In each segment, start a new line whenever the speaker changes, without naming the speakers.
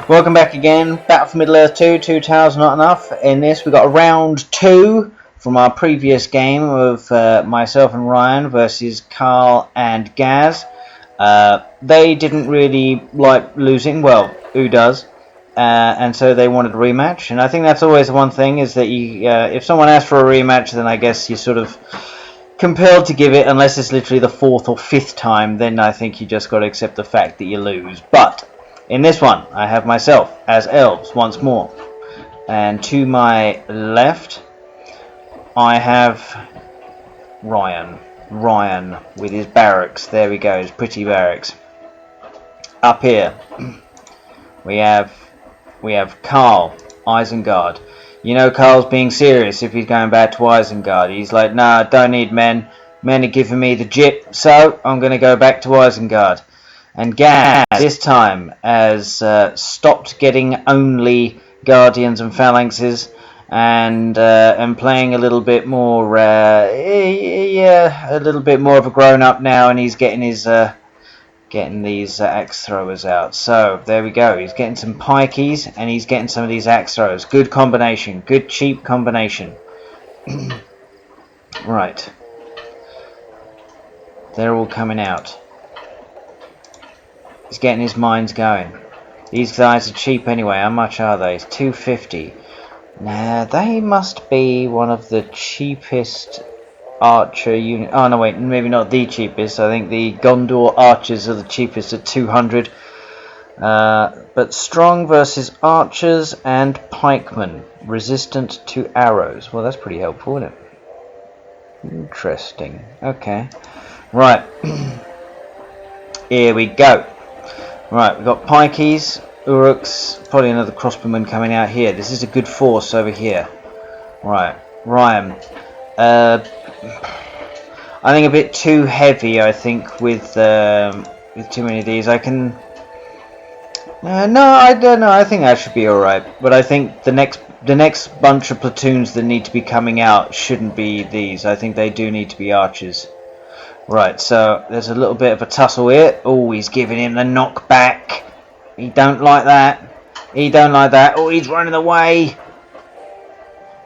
Welcome back again. Battle for Middle-earth 2, Two Towers Not Enough. In this, we got a round 2 from our previous game of myself and Ryan versus Carl and Gaz. They didn't really like losing. Well, who does? And so they wanted a rematch. And I think that's always the one thing, is that you, if someone asks for a rematch, then I guess you're sort of compelled to give it, unless it's literally the 4th or 5th time. Then I think you just got to accept the fact that you lose. But in this one, I have myself as elves once more. And to my left, I have Ryan. Ryan with his barracks. There we go, his pretty barracks. Up here, we have Carl, Isengard. You know Carl's being serious if he's going back to Isengard. He's like, nah, I don't need men. Men are giving me the jip, so I'm going to go back to Isengard. And Gaz, this time, has stopped getting only Guardians and Phalanxes, and playing a little bit more, a little bit more of a grown-up now, and he's getting his getting these axe throwers out. So there we go. He's getting some pikeys, and he's getting some of these axe throwers. Good combination. Good cheap combination. Right. They're all coming out. He's getting his mines going. These guys are cheap anyway. How much are they? It's 250. Nah, they must be one of the cheapest archer unit. Oh no, wait, maybe not the cheapest. I think the Gondor archers are the cheapest at 200. But strong versus archers and pikemen, resistant to arrows. Well, that's pretty helpful, isn't it? Interesting. Okay. Right. Here we go. Right, we've got pikeys, uruks, probably another crossbowman coming out here. This is a good force over here. Right, Ryan. I think a bit too heavy, I think, with too many of these. I can... no, I don't know. I think that should be alright. But I think the next bunch of platoons that need to be coming out shouldn't be these. I think they do need to be archers. Right, so there's a little bit of a tussle here. Oh, he's giving him the knockback. He don't like that. He don't like that. Oh, he's running away.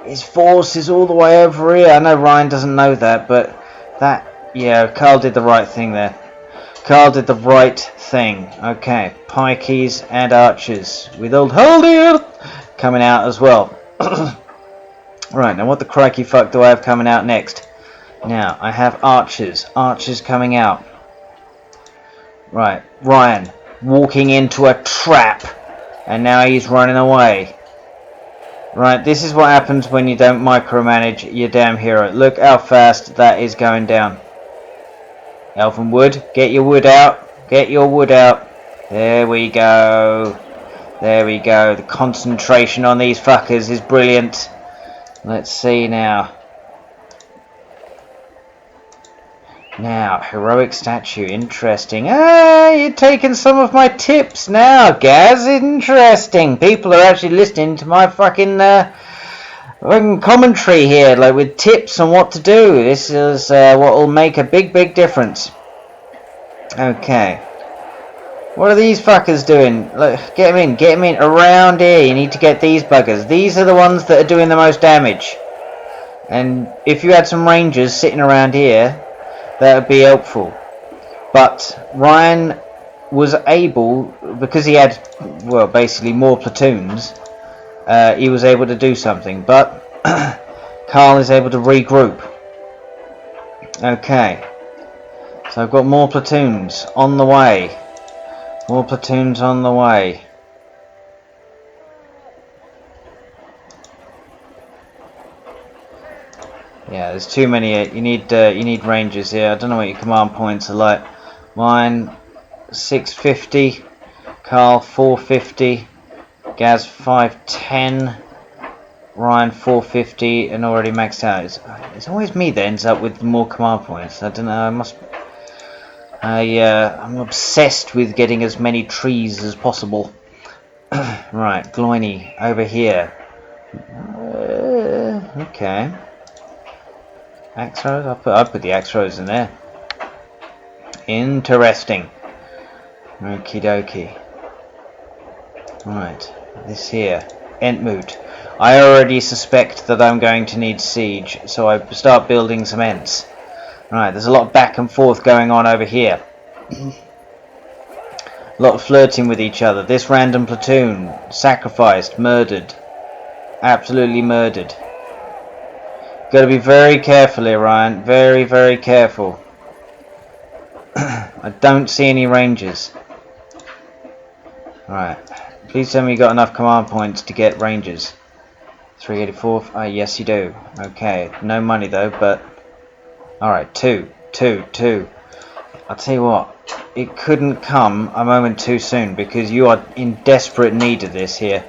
His force is all the way over here. I know Ryan doesn't know that, but that... yeah, Carl did the right thing there. Carl did the right thing. Okay, pikeys and archers with old Haldir coming out as well. Right, now what the crikey fuck do I have coming out next? Now, I have archers. Archers coming out. Right, Ryan walking into a trap. And now he's running away. Right, this is what happens when you don't micromanage your damn hero. Look how fast that is going down. Elven wood, get your wood out. Get your wood out. There we go. There we go. The concentration on these fuckers is brilliant. Let's see now. Now, heroic statue, interesting. Ah, you're taking some of my tips now, Gaz. Interesting. People are actually listening to my fucking commentary here, like with tips on what to do. This is what will make a big difference. Okay. What are these fuckers doing? Look, get them in around here. You need to get these buggers. These are the ones that are doing the most damage. And if you had some rangers sitting around here, that would be helpful. But Ryan was able, because he had, well, basically more platoons, he was able to do something. But Carl is able to regroup. Okay. So I've got more platoons on the way. More platoons on the way. Yeah, there's too many. You need rangers here. I don't know what your command points are like. Mine 650, Carl 450, Gaz 510, Ryan 450, and already maxed out. It's always me that ends up with more command points. I don't know. I'm obsessed with getting as many trees as possible. Right, Gloiny over here. Okay. Axe throws? I'll put the axe throws in there. Interesting. Okie dokie. Right, this here, Entmoot. I already suspect that I'm going to need siege, so I start building some Ents. Right, there's a lot of back and forth going on over here. A lot of flirting with each other. This random platoon, sacrificed, murdered. Absolutely murdered. Got to be very careful here, Ryan. Very, very careful. I don't see any rangers. Alright. Please tell me you got enough command points to get rangers. 384. Yes, you do. Okay. No money though, but alright. Two. I'll tell you what. It couldn't come a moment too soon because you are in desperate need of this here.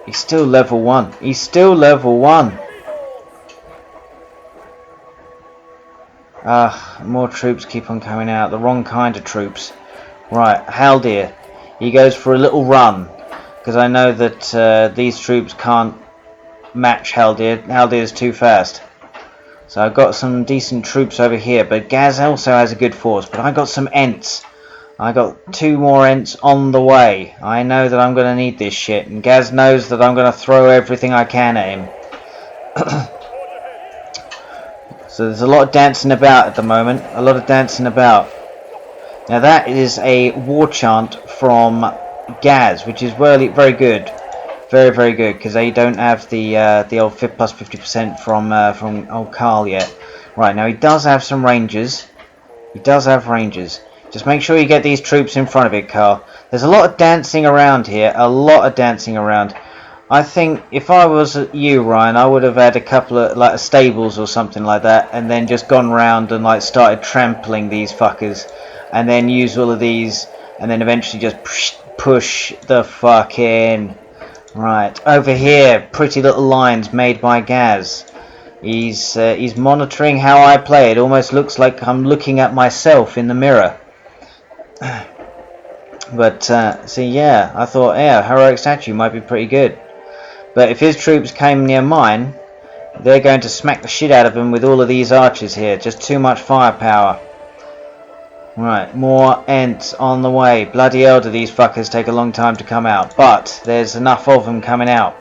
He's still level 1. He's still level 1. More troops keep on coming out. The wrong kind of troops. Right, Haldir. He goes for a little run. Because I know that these troops can't match Haldir. Haldir's too fast. So I've got some decent troops over here. But Gaz also has a good force. But I got some Ents. I got 2 more Ents on the way. I know that I'm going to need this shit. And Gaz knows that I'm going to throw everything I can at him. So there's a lot of dancing about at the moment. A lot of dancing about. Now that is a war chant from Gaz, which is really very good. Very, very good. Because they don't have the old plus 50% from old Carl yet. Right, now he does have some rangers. He does have rangers. Just make sure you get these troops in front of it, Carl. There's a lot of dancing around here. A lot of dancing around. I think if I was you, Ryan, I would have had a couple of like stables or something like that, and then just gone round and like started trampling these fuckers, and then use all of these, and then eventually just push the fuck in. Right over here, pretty little lines made by Gaz. He's monitoring how I play. It almost looks like I'm looking at myself in the mirror. But see, yeah, I thought, yeah, heroic statue might be pretty good. But if his troops came near mine, they're going to smack the shit out of him with all of these archers here. Just too much firepower. Right, more Ents on the way. Bloody hell, do these fuckers take a long time to come out. But there's enough of them coming out.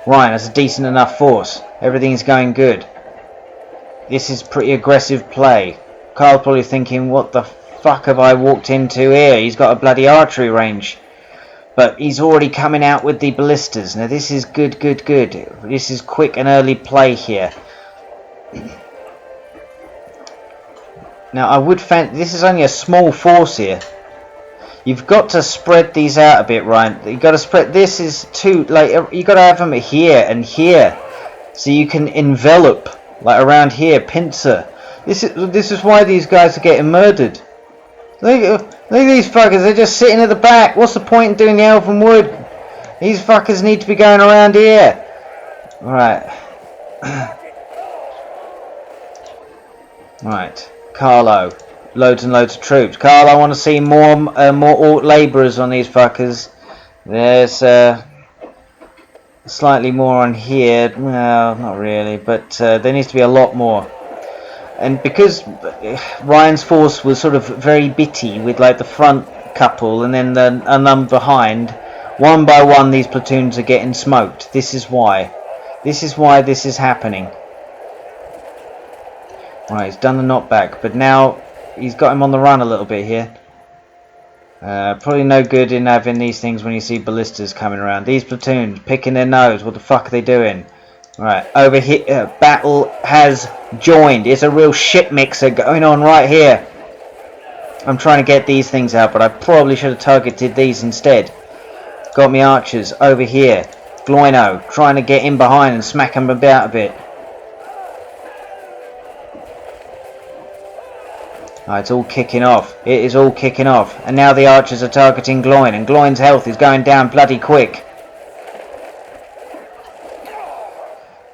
Right, that's a decent enough force. Everything's going good. This is pretty aggressive play. Carl's probably thinking, what the fuck have I walked into here? He's got a bloody archery range. But he's already coming out with the ballistas. Now this is good. This is quick and early play here. Now I would fancy, this is only a small force here. You've got to spread these out a bit, Ryan. You've got to spread, this is too, like, you've got to have them here and here. So you can envelop, like around here, pincer. This is why these guys are getting murdered. Look at these fuckers, they're just sitting at the back. What's the point in doing the elven wood? These fuckers need to be going around here. Right. Right. Carlo. Loads and loads of troops. Carl, I want to see more labourers on these fuckers. There's slightly more on here. Well, not really, but there needs to be a lot more. And because Ryan's force was sort of very bitty with like the front couple and then a number behind, one by one these platoons are getting smoked. This is why. This is why this is happening. Right, he's done the knockback, but now he's got him on the run a little bit here. Probably no good in having these things when you see ballistas coming around. These platoons picking their nose. What the fuck are they doing? Right, over here, battle has joined. It's a real shit mixer going on right here. I'm trying to get these things out, but I probably should have targeted these instead. Got me archers over here. Gloino, trying to get in behind and smack them about a bit. Right, it's all kicking off. It is all kicking off. And now the archers are targeting Gloin, and Gloin's health is going down bloody quick.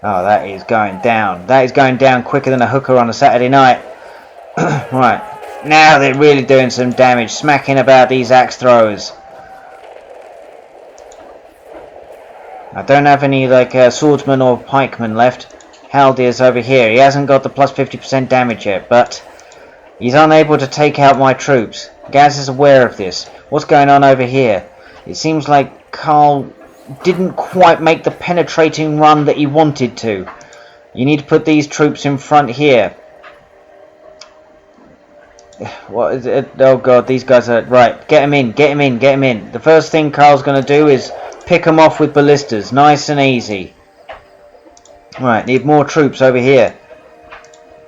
Oh, that is going down. That is going down quicker than a hooker on a Saturday night. Right. Now they're really doing some damage. Smacking about these axe throwers. I don't have any like swordsman or pikemen left. Haldir's over here. He hasn't got the plus 50% damage yet, but He's unable to take out my troops. Gaz is aware of this. What's going on over here? It seems like Carl didn't quite make the penetrating run that he wanted to. You need to put these troops in front here. What is it? Oh god, these guys are... Right, get him in, get him in, get him in. The first thing Carl's going to do is pick them off with ballistas. Nice and easy. Right, need more troops over here.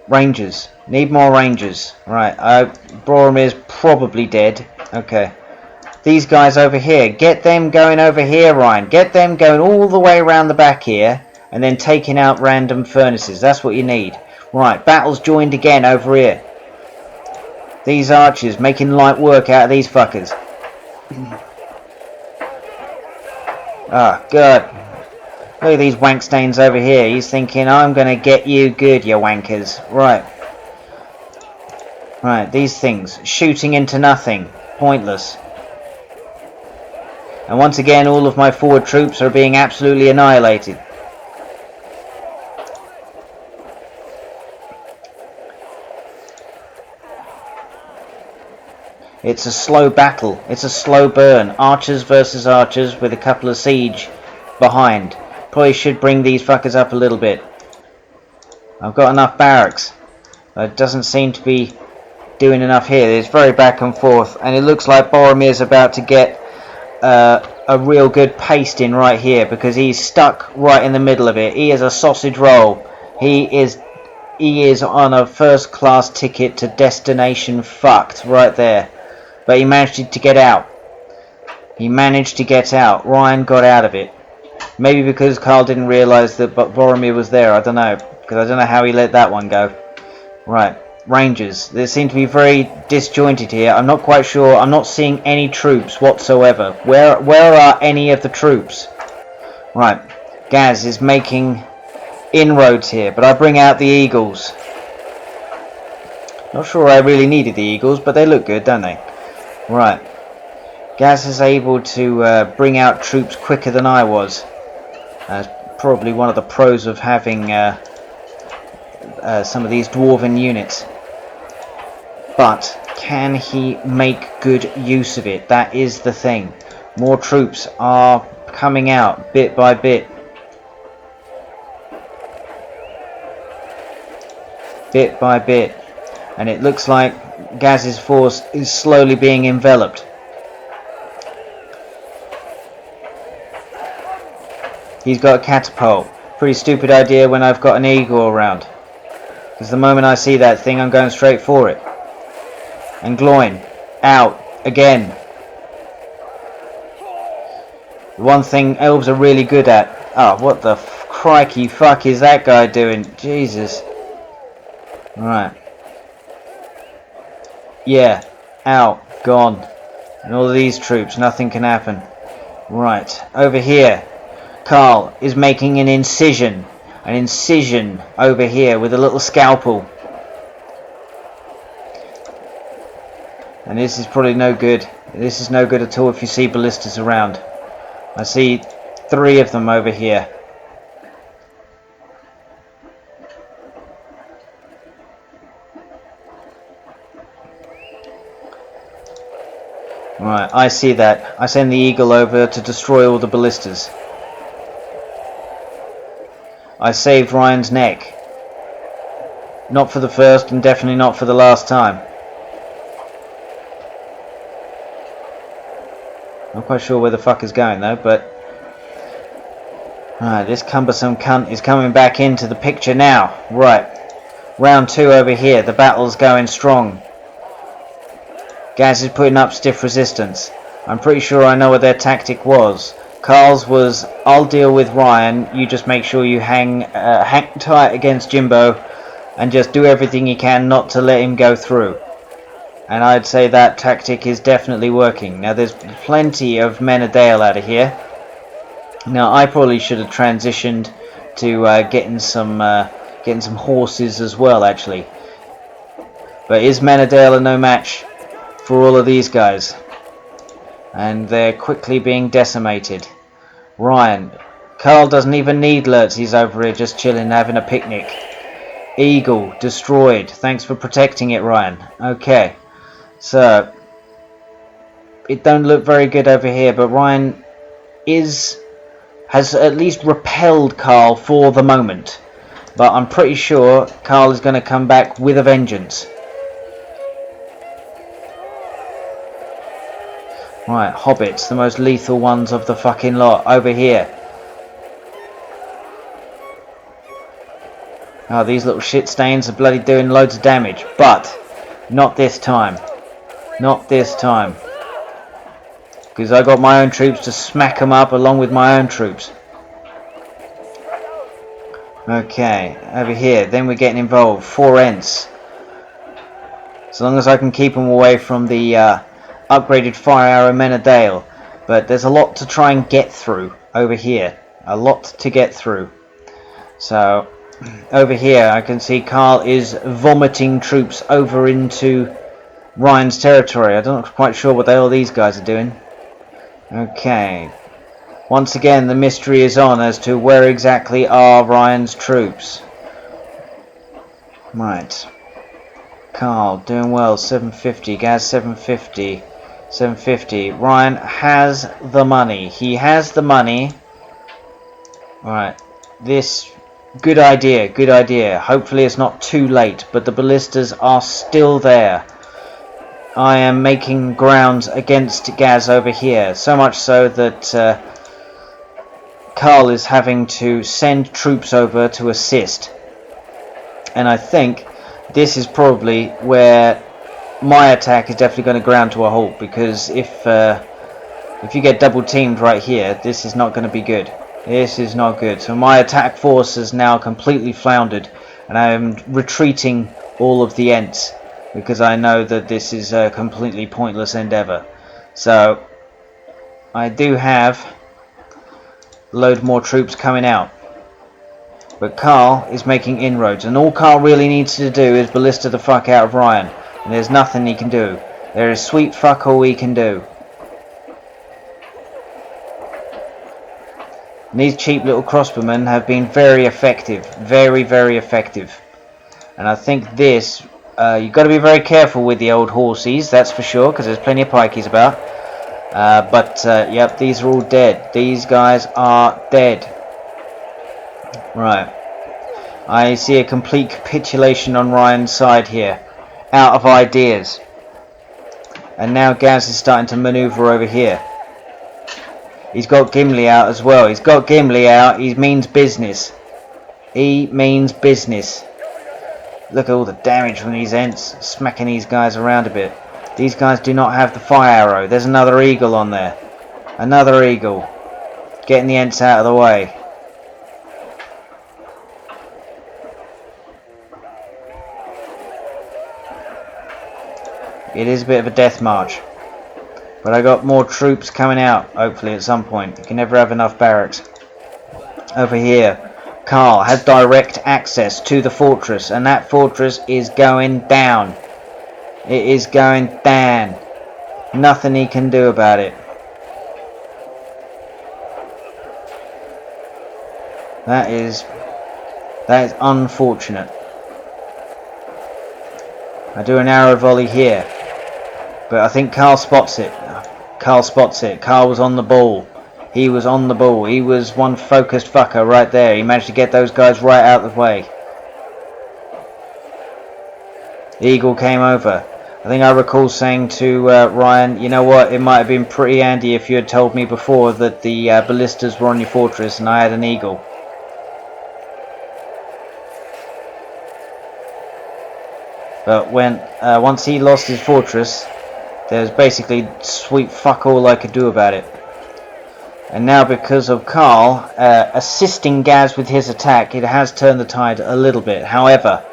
Rangers. Need more rangers. Right, Boromir's probably dead. Okay. These guys over here. Get them going over here, Ryan. Get them going all the way around the back here. And then taking out random furnaces. That's what you need. Right, battle's joined again over here. These archers making light work out of these fuckers. Ah, good. Look at these wank stains over here. He's thinking, I'm going to get you good, you wankers. Right. Right, these things. Shooting into nothing. Pointless. And once again, all of my forward troops are being absolutely annihilated. It's a slow battle. It's a slow burn. Archers versus archers with a couple of siege behind. Probably should bring these fuckers up a little bit. I've got enough barracks. It doesn't seem to be doing enough here. It's very back and forth. And it looks like Boromir's about to get a real good paste in right here. Because he's stuck right in the middle of it. He is a sausage roll. He is on a first class ticket to destination fucked right there. But he managed to get out. He managed to get out. Ryan got out of it. Maybe because Carl didn't realise that Boromir was there. I don't know. Because I don't know how he let that one go. Right. Rangers. They seem to be very disjointed here. I'm not quite sure. I'm not seeing any troops whatsoever. Where are any of the troops? Right. Gaz is making inroads here. But I bring out the Eagles. Not sure I really needed the Eagles. But they look good, don't they? Right. Gaz is able to bring out troops quicker than I was. Probably one of the pros of having some of these dwarven units. But can he make good use of it? That is the thing. More troops are coming out bit by bit. Bit by bit. And it looks like Gaz's force is slowly being enveloped. He's got a catapult. Pretty stupid idea when I've got an eagle around. Because the moment I see that thing, I'm going straight for it. And Gloin. Out. Again. The one thing elves are really good at. Oh, what the crikey fuck is that guy doing? Jesus. Right. Yeah. Out. Gone. And all of these troops, nothing can happen. Right. Over here. Carl is making an incision over here with a little scalpel. And this is probably no good. This is no good at all if you see ballistas around. I see 3 of them over here. Right, I see that. I send the eagle over to destroy all the ballistas. I saved Ryan's neck. Not for the first and definitely not for the last time. Not quite sure where the fuck is going though, but... Alright, this cumbersome cunt is coming back into the picture now. Right. Round 2 over here. The battle's going strong. Gaz is putting up stiff resistance. I'm pretty sure I know what their tactic was. Carl's was, I'll deal with Ryan, you just make sure you hang tight against Jimbo and just do everything you can not to let him go through. And I'd say that tactic is definitely working. Now there's plenty of men of Dale out of here. Now I probably should have transitioned to getting some horses as well actually. But is Menadale are no match for all of these guys. And they're quickly being decimated. Ryan. Carl doesn't even need lurts. He's over here just chilling, having a picnic. Eagle destroyed. Thanks for protecting it, Ryan. Okay, so it don't look very good over here, but Ryan has at least repelled Carl for the moment. But I'm pretty sure Carl is going to come back with a vengeance. Right, hobbits, the most lethal ones of the fucking lot, over here. Oh, these little shit stains are bloody doing loads of damage, but not this time. Not this time. Because I got my own troops to smack them up along with my own troops. Okay, over here, then we're getting involved. 4 Ents. As long as I can keep them away from the upgraded fire arrow men of Dale. But there's a lot to try and get through over here. A lot to get through. So, over here I can see Carl is vomiting troops over into Ryan's territory. I'm not quite sure what the hell these guys are doing. Okay. Once again, the mystery is on as to where exactly are Ryan's troops. Right. Carl, doing well. 750. Gaz, 750. 750. Ryan has the money. He has the money. Right. This... Good idea. Good idea. Hopefully it's not too late. But the ballistas are still there. I am making grounds against Gaz over here. So much so that... Carl is having to send troops over to assist, and I think this is probably where my attack is definitely going to ground to a halt, because if you get double teamed right here, this is not going to be good. This is not good. So my attack force is now completely floundered, and I am retreating all of the Ents because I know that this is a completely pointless endeavour. So I do have load more troops coming out, but Carl is making inroads, and all Carl really needs to do is ballista the fuck out of Ryan, and there's nothing he can do. There is sweet fuck all he can do. And these cheap little crossbowmen have been very effective, very effective, and I think this you've got to be very careful with the old horsies, that's for sure, because there's plenty of pikeys about. Yep, these are all dead. These guys are dead. Right. I see a complete capitulation on Ryan's side here. Out of ideas. And now Gaz is starting to maneuver over here. He's got Gimli out as well. He's got Gimli out. He means business. He means business. Look at all the damage from these Ents. Smacking these guys around a bit. These guys do not have the fire arrow. There's another eagle on there. Another eagle. Getting the Ents out of the way. It is a bit of a death march. But I got more troops coming out, hopefully at some point. You can never have enough barracks. Over here, Carl has direct access to the fortress, and that fortress is going down. It is going down. Nothing he can do about it. That is unfortunate. I do an arrow volley here, but I think Carl spots it. Carl spots it. Carl was on the ball. He was on the ball. He was one focused fucker right there. He managed to get those guys right out of the way. The eagle came over. I think I recall saying to Ryan, you know what, it might have been pretty handy if you had told me before that the ballistas were on your fortress and I had an eagle. But when once he lost his fortress, there's basically sweet fuck all I could do about it. And now because of Carl assisting Gaz with his attack, it has turned the tide a little bit. However,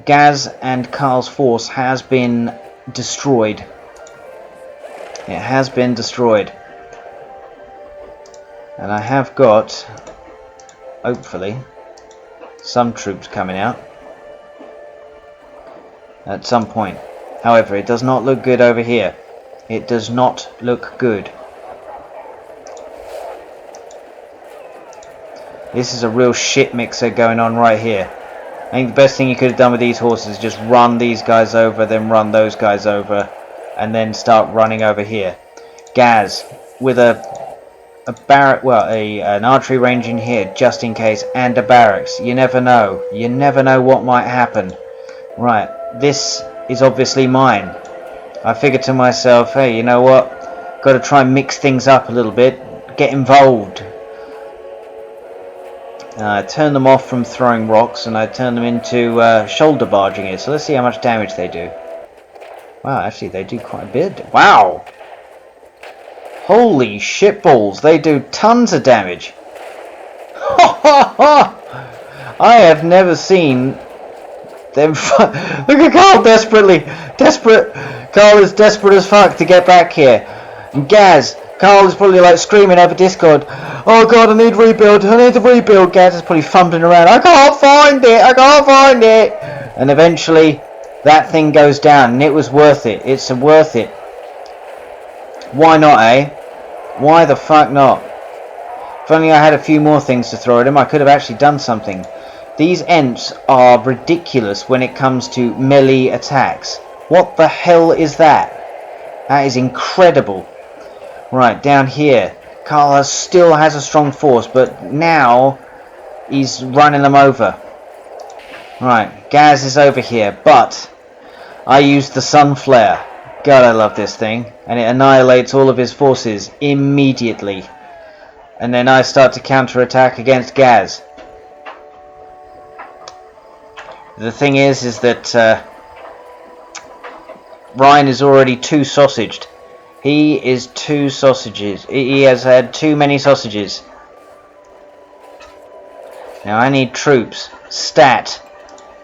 Gaz and Carl's force has been destroyed. It has been destroyed. And I have got, hopefully, some troops coming out at some point. However, it does not look good over here. It does not look good. This is a real shit mixer going on right here. I think the best thing you could have done with these horses is just run these guys over, then run those guys over, and then start running over here. Gaz with an archery range in here just in case, and a barracks. You never know. You never know what might happen. Right, this is obviously mine. I figured to myself, hey, you know what? Got to try and mix things up a little bit. Get involved. I turn them off from throwing rocks, and I turn them into shoulder barging it. So let's see how much damage they do. Wow, actually they do quite a bit. Wow! Holy shitballs, they do tons of damage. I have never seen them. Look at Carl desperate. Carl is desperate as fuck to get back here. And Carl is probably like screaming over Discord, oh god, I need to rebuild. Gaz is probably fumbling around, I can't find it. And eventually that thing goes down, and it was worth it. It's worth it. Why not, eh? Why the fuck not? If only I had a few more things to throw at him, I could have actually done something. These Ents are ridiculous when it comes to melee attacks. What the hell is that? That is incredible. Right, down here. Carl still has a strong force, but now he's running them over. Right, Gaz is over here, but I used the Sun Flare. God, I love this thing. And it annihilates all of his forces immediately. And then I start to counter-attack against Gaz. The thing is that Ryan is already too sausaged. He is too sausages. He has had too many sausages. Now I need troops. Stat.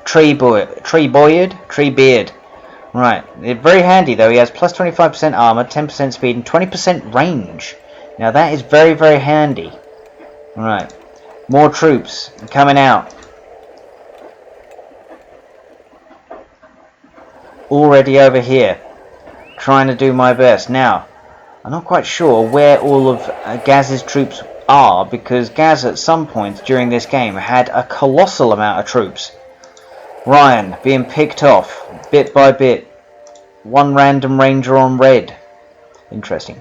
Tree beard. Right. They're very handy though. He has plus 25% armor, 10% speed, and 20% range. Now that is very, very handy. Right. More troops coming out. Already over here. Trying to do my best. Now, I'm not quite sure where all of Gaz's troops are, because Gaz at some point during this game had a colossal amount of troops. Ryan being picked off bit by bit. One random ranger on red. Interesting.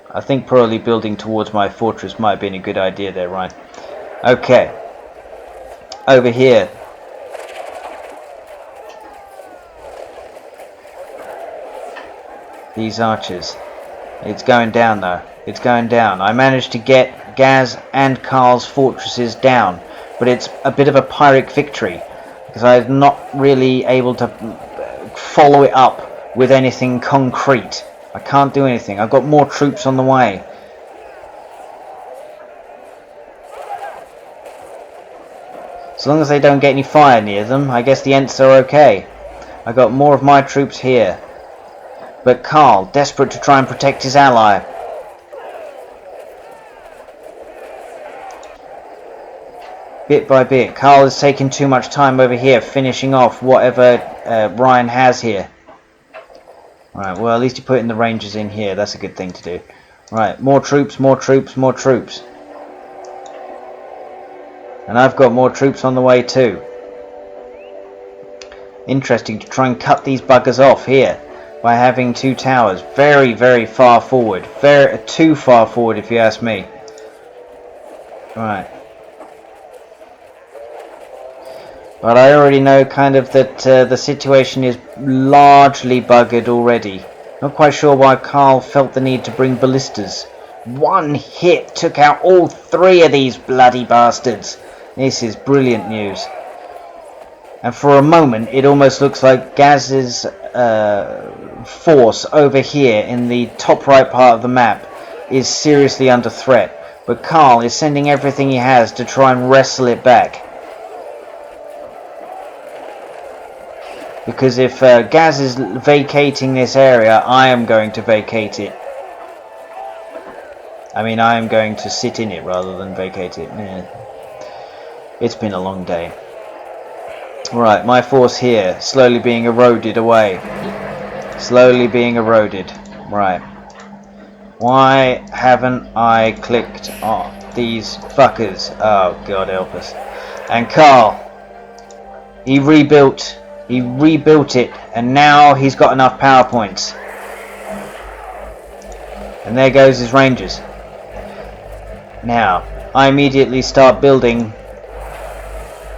I think probably building towards my fortress might have been a good idea there, Ryan. Okay. Over here. These archers. It's going down though. It's going down. I managed to get Gaz and Carl's fortresses down, but it's a bit of a Pyrrhic victory because I'm not really able to follow it up with anything concrete. I can't do anything. I've got more troops on the way. As long as they don't get any fire near them, I guess the Ents are okay. I got more of my troops here. But Carl, desperate to try and protect his ally. Bit by bit, Carl is taking too much time over here, finishing off whatever Ryan has here. Right, well at least you're putting the rangers in here, that's a good thing to do. Right, more troops, more troops, more troops. And I've got more troops on the way too. Interesting to try and cut these buggers off here. By having two towers very, very far forward. Too far forward if you ask me. Right. But I already know kind of that the situation is largely buggered already. Not quite sure why Carl felt the need to bring ballistas. One hit took out all three of these bloody bastards. This is brilliant news. And for a moment it almost looks like Gaz's force over here in the top right part of the map is seriously under threat, but Carl is sending everything he has to try and wrestle it back, because if Gaz is vacating this area, I am going to vacate it. I mean, I am going to sit in it rather than vacate it. Yeah. It's been a long day. Right, my force here, slowly being eroded away. Slowly being eroded. Right. Why haven't I clicked on these fuckers? Oh, God help us. And Carl, he rebuilt it, and now he's got enough power points. And there goes his rangers. Now, I immediately start building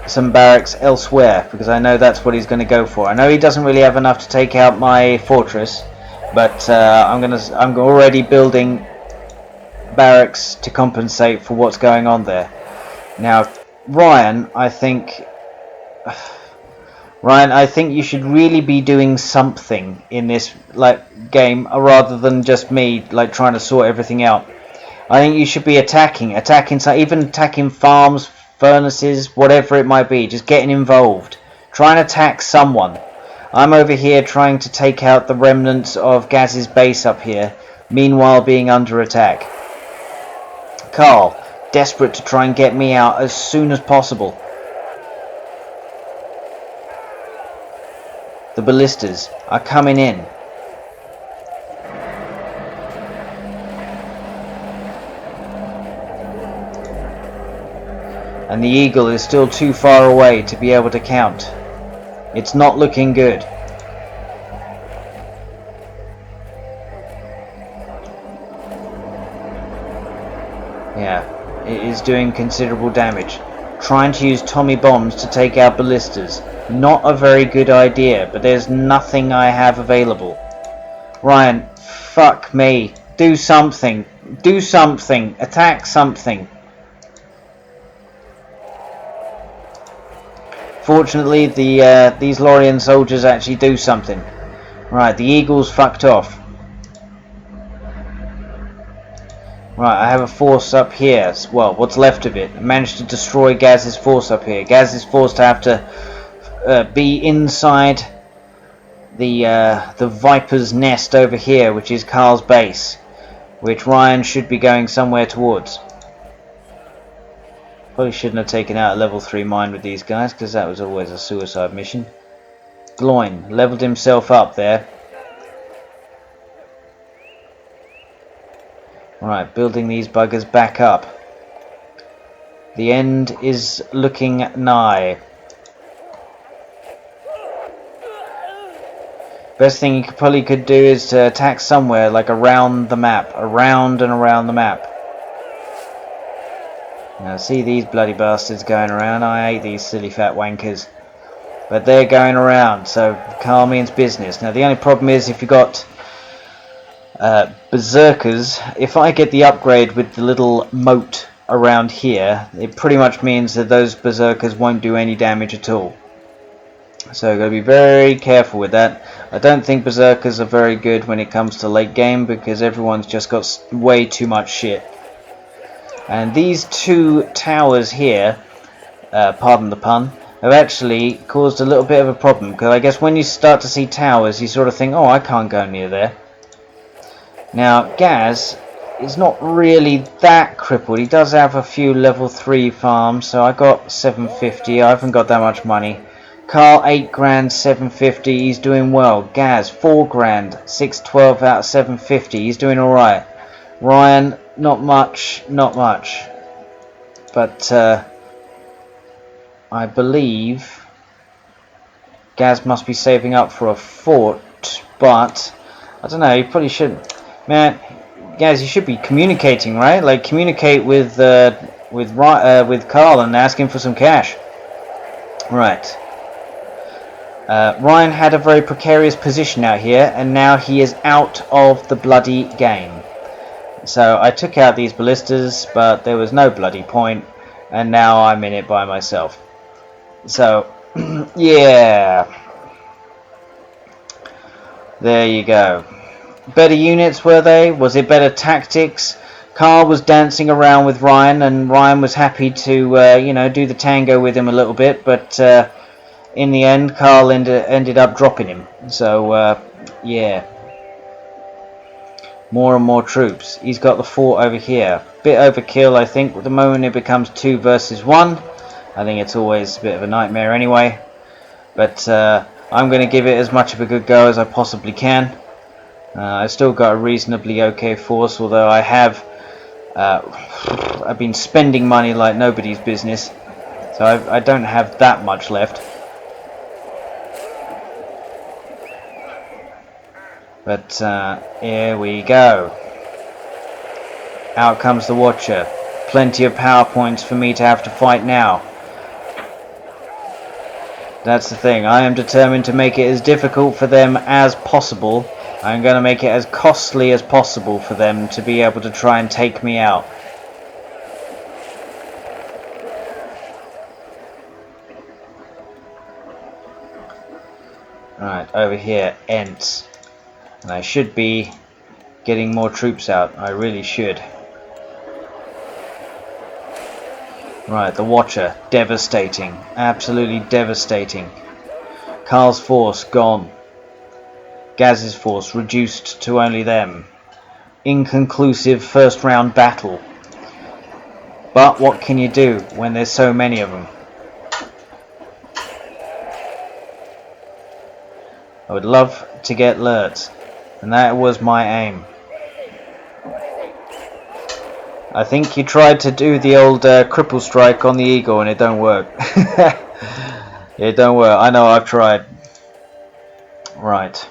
some barracks elsewhere, because I know that's what he's going to go for. I know he doesn't really have enough to take out my fortress, but I'm already building barracks to compensate for what's going on there. Now, Ryan, I think you should really be doing something in this game, rather than just me trying to sort everything out. I think you should be attacking, even attacking farms, furnaces, whatever it might be. Just getting involved. Try and attack someone. I'm over here trying to take out the remnants of Gaz's base up here, meanwhile being under attack. Carl, desperate to try and get me out as soon as possible. The ballistas are coming in. And the eagle is still too far away to be able to count. It's not looking good. Yeah, it is doing considerable damage. Trying to use Tommy bombs to take out ballistas. Not a very good idea, but there's nothing I have available. Ryan, fuck me. Do something. Do something. Attack something. Fortunately, these Lorien soldiers actually do something. Right, the eagle's fucked off. Right, I have a force up here. Well, what's left of it. I managed to destroy Gaz's force up here. Gaz is forced to have to be inside the Viper's nest over here, which is Carl's base, which Ryan should be going somewhere towards. Probably shouldn't have taken out a level 3 mine with these guys, because that was always a suicide mission. Gloin leveled himself up there. Right, building these buggers back up. The end is looking nigh. Best thing you probably could do is to attack somewhere around the map, around and around the map. Now see these bloody bastards going around. I hate these silly fat wankers, but they're going around, so Carl means business. Now the only problem is, if you've got berserkers, if I get the upgrade with the little moat around here, it pretty much means that those berserkers won't do any damage at all. So got to be very careful with that. I don't think berserkers are very good when it comes to late game, because everyone's just got way too much shit. And these two towers here, pardon the pun, have actually caused a little bit of a problem, because I guess when you start to see towers, you sort of think, oh, I can't go near there. Now, Gaz is not really that crippled. He does have a few level 3 farms, so I got 750. I haven't got that much money. Carl, 8 grand, 750. He's doing well. Gaz, 4 grand, 612 out of 750. He's doing alright. Ryan, not much. But I believe Gaz must be saving up for a fort, but I don't know, you probably shouldn't. Man, Gaz, you should be communicating, right? Like, communicate with Carl and ask him for some cash. Right. Ryan had a very precarious position out here, and now he is out of the bloody game. So I took out these ballistas, but there was no bloody point, and now I'm in it by myself. So, yeah. There you go. Better units, were they? Was it better tactics? Carl was dancing around with Ryan, and Ryan was happy to, do the tango with him a little bit, but in the end, Carl ended up dropping him. So, yeah. More and more troops. He's got the fort over here. Bit overkill, I think. At the moment it becomes 2 versus 1. I think it's always a bit of a nightmare anyway. But I'm going to give it as much of a good go as I possibly can. I still got a reasonably okay force, although I've been spending money like nobody's business, so I don't have that much left. But here we go. Out comes the Watcher. Plenty of power points for me to have to fight now. That's the thing. I am determined to make it as difficult for them as possible. I'm going to make it as costly as possible for them to be able to try and take me out. Right, over here, Ents. And I should be getting more troops out. I really should. Right, the Watcher. Devastating. Absolutely devastating. Carl's force gone. Gaz's force reduced to only them. Inconclusive first round battle. But what can you do when there's so many of them? I would love to get Lurtz, and that was my aim. I think you tried to do the old cripple strike on the eagle and it don't work. It don't work. I know, I've tried. Right.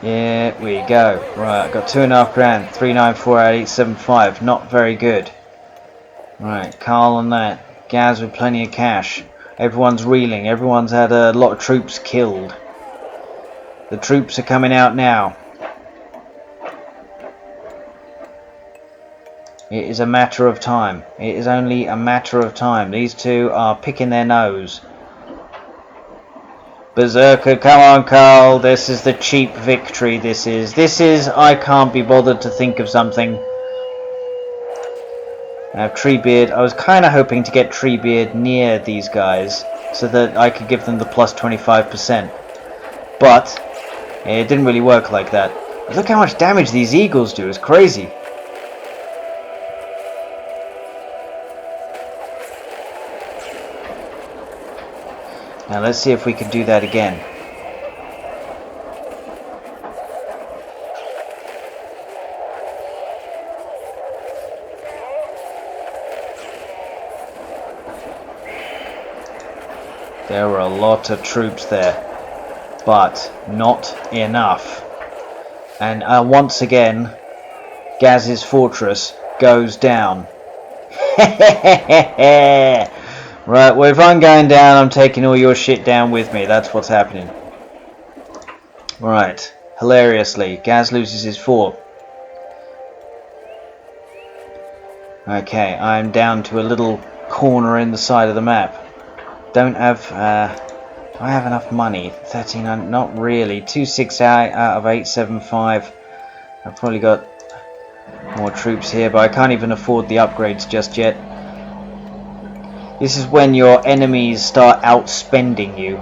Here we go. Right, I've got 2.5 grand. 394 out of 875. Not very good. Right, Carl on that. Gaz with plenty of cash. Everyone's reeling. Everyone's had a lot of troops killed. The troops are coming out now. It is a matter of time. It is only a matter of time. These two are picking their nose. Berserker, come on Carl. This is the cheap victory. This is I can't be bothered to think of something. I have Treebeard. I was kind of hoping to get Treebeard near these guys so that I could give them the plus 25%. But it didn't really work like that. Look how much damage these eagles do. It's crazy. Now let's see if we can do that again. There were a lot of troops there, but not enough. And once again, Gaz's fortress goes down. Right, well if I'm going down, I'm taking all your shit down with me. That's what's happening. Right, hilariously, Gaz loses his fort. Okay, I'm down to a little corner in the side of the map. Don't have, do I have enough money? 1300, not really. 268 out of 875. I've probably got more troops here, but I can't even afford the upgrades just yet. This is when your enemies start outspending you.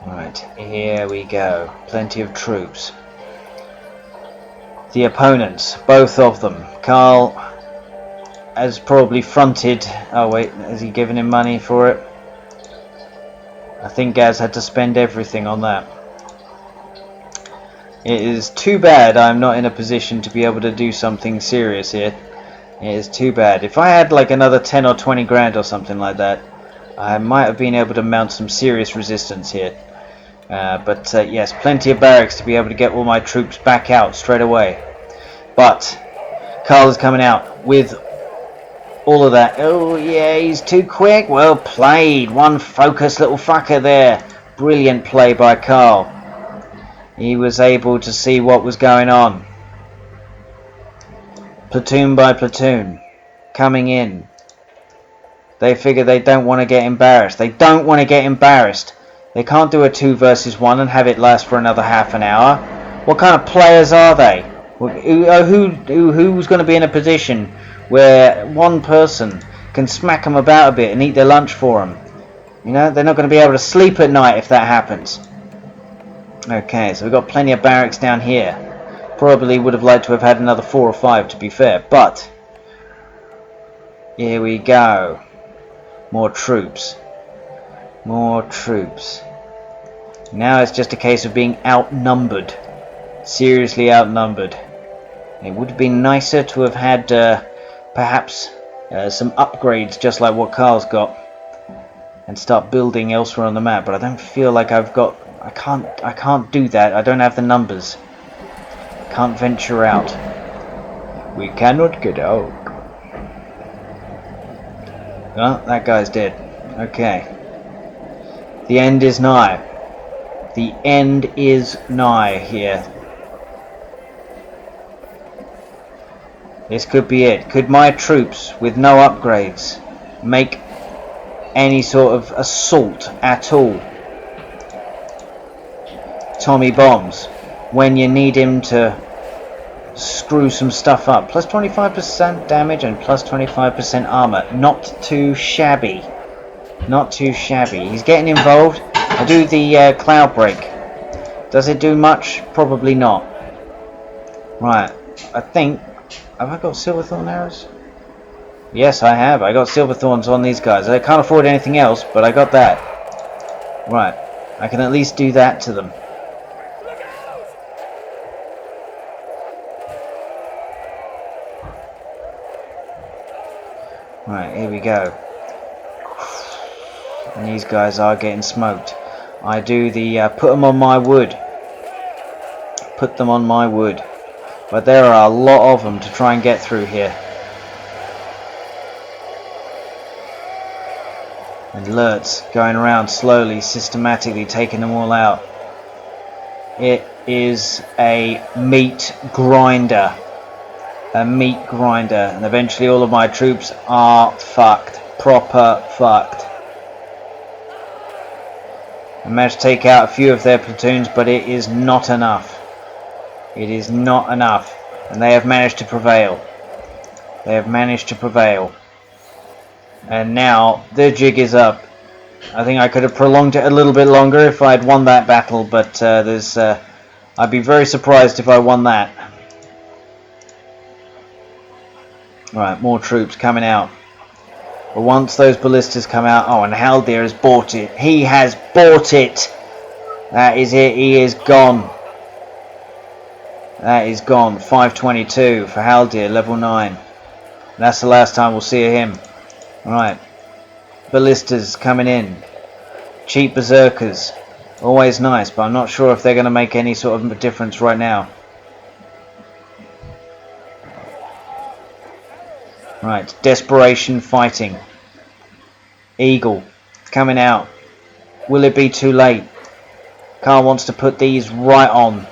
Right, here we go. Plenty of troops. The opponents, both of them. Carl has probably fronted... Oh wait, has he given him money for it? I think Gaz had to spend everything on that. It is too bad I'm not in a position to be able to do something serious here. It is too bad. If I had like another 10 or 20 grand or something like that, I might have been able to mount some serious resistance here. But yes, plenty of barracks to be able to get all my troops back out straight away. But Carl is coming out with all of that. Oh yeah, he's too quick. Well played. One focused little fucker there. Brilliant play by Carl. He was able to see what was going on. Platoon by platoon coming in. They figure they don't want to get embarrassed. They don't want to get embarrassed. They can't do a 2 versus 1 and have it last for another half an hour. What kind of players are they? Who's going to be in a position where one person can smack them about a bit and eat their lunch for them? You know, they're not going to be able to sleep at night if that happens. Okay, so we've got plenty of barracks down here. Probably would have liked to have had another 4 or 5, to be fair, but here we go. More troops. More troops. Now it's just a case of being outnumbered. Seriously outnumbered. It would have been nicer to have had perhaps some upgrades just like what Carl's got, and start building elsewhere on the map, but I don't feel like I've got... I can't do that. I don't have the numbers. Can't venture out. We cannot get out. Oh, that guy's dead. Okay. The end is nigh. The end is nigh here. This could be it. Could my troops, with no upgrades, make any sort of assault at all? Tommy Bombs, when you need him to screw some stuff up. Plus 25% damage and plus 25% armor. Not too shabby. Not too shabby. He's getting involved. I do the cloud break. Does it do much? Probably not. Right. I think... Have I got Silverthorn arrows? Yes, I have. I got Silverthorns on these guys. I can't afford anything else, but I got that. Right. I can at least do that to them. Right, here we go. And these guys are getting smoked. I do the put them on my wood. Put them on my wood. But there are a lot of them to try and get through here. And Lurtz going around slowly, systematically taking them all out. It is a meat grinder. A meat grinder. And eventually all of my troops are fucked. Proper fucked. I managed to take out a few of their platoons, but it is not enough. It is not enough. And they have managed to prevail. They have managed to prevail. And now the jig is up. I think I could have prolonged it a little bit longer if I had won that battle, but I'd be very surprised if I won that. Right, more troops coming out. But once those ballistas come out... Oh, and Haldir has bought it. He has bought it! That is it. He is gone. That is gone. 522 for Haldir, level 9. That's the last time we'll see him. Right. Ballistas coming in. Cheap berserkers. Always nice, but I'm not sure if they're going to make any sort of difference right now. Right. Desperation fighting. Eagle coming out. Will it be too late? Carl wants to put these right on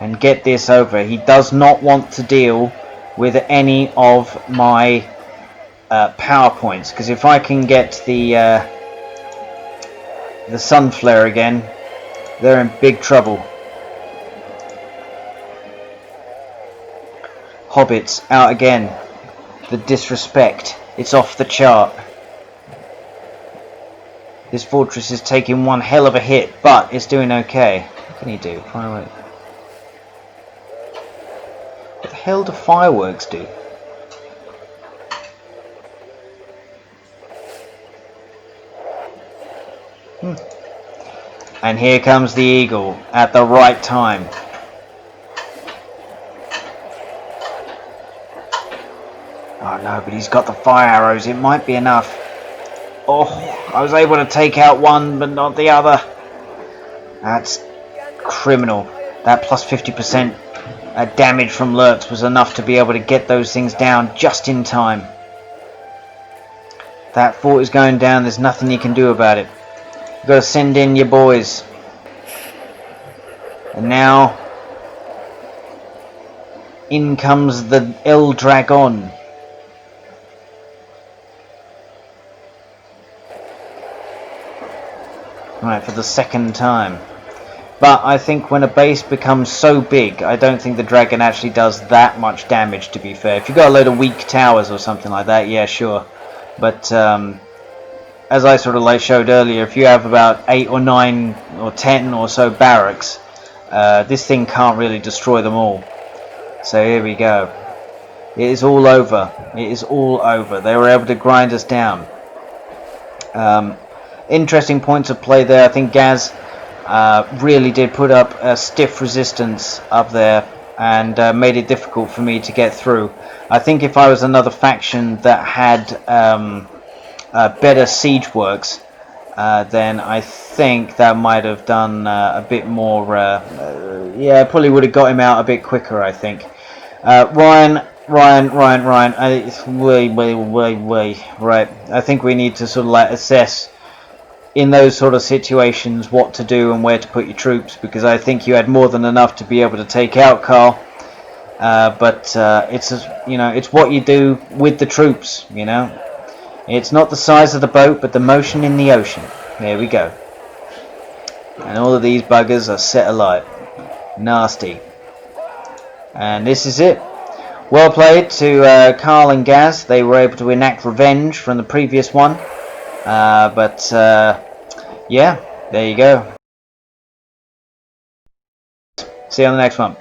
and get this over. He does not want to deal with any of my power points, because if I can get the sun flare again, they're in big trouble. Hobbits out again. The disrespect, it's off the chart. This fortress is taking one hell of a hit, but it's doing okay. What can he do? Fireworks. What the hell do fireworks do? And here comes the eagle at the right time. Oh no, but he's got the fire arrows. It might be enough. Oh, I was able to take out one, but not the other. That's criminal. That plus 50% damage from Lurtz was enough to be able to get those things down just in time. That fort is going down. There's nothing you can do about it. You've got to send in your boys. And now, in comes the El Dragon. Right, for the second time. But I think when a base becomes so big, I don't think the dragon actually does that much damage, to be fair. If you've got a load of weak towers or something like that, yeah, sure. But as I sort of showed earlier, if you have about 8 or 9 or 10 or so barracks, this thing can't really destroy them all. So here we go. It is all over. It is all over. They were able to grind us down. Interesting points of play there. I think Gaz really did put up a stiff resistance up there and made it difficult for me to get through. I think if I was another faction that had better siege works, then I think that might have done a bit more. Yeah, probably would have got him out a bit quicker, I think. Ryan. Wait. Right. I think we need to sort of like assess in those sort of situations what to do and where to put your troops, because I think you had more than enough to be able to take out Carl. But it's it's what you do with the troops. It's not the size of the boat, but the motion in the ocean. There we go. And all of these buggers are set alight. Nasty. And this is it. Well played to Carl and Gaz. They were able to enact revenge from the previous one. But yeah, there you go. See you on the next one.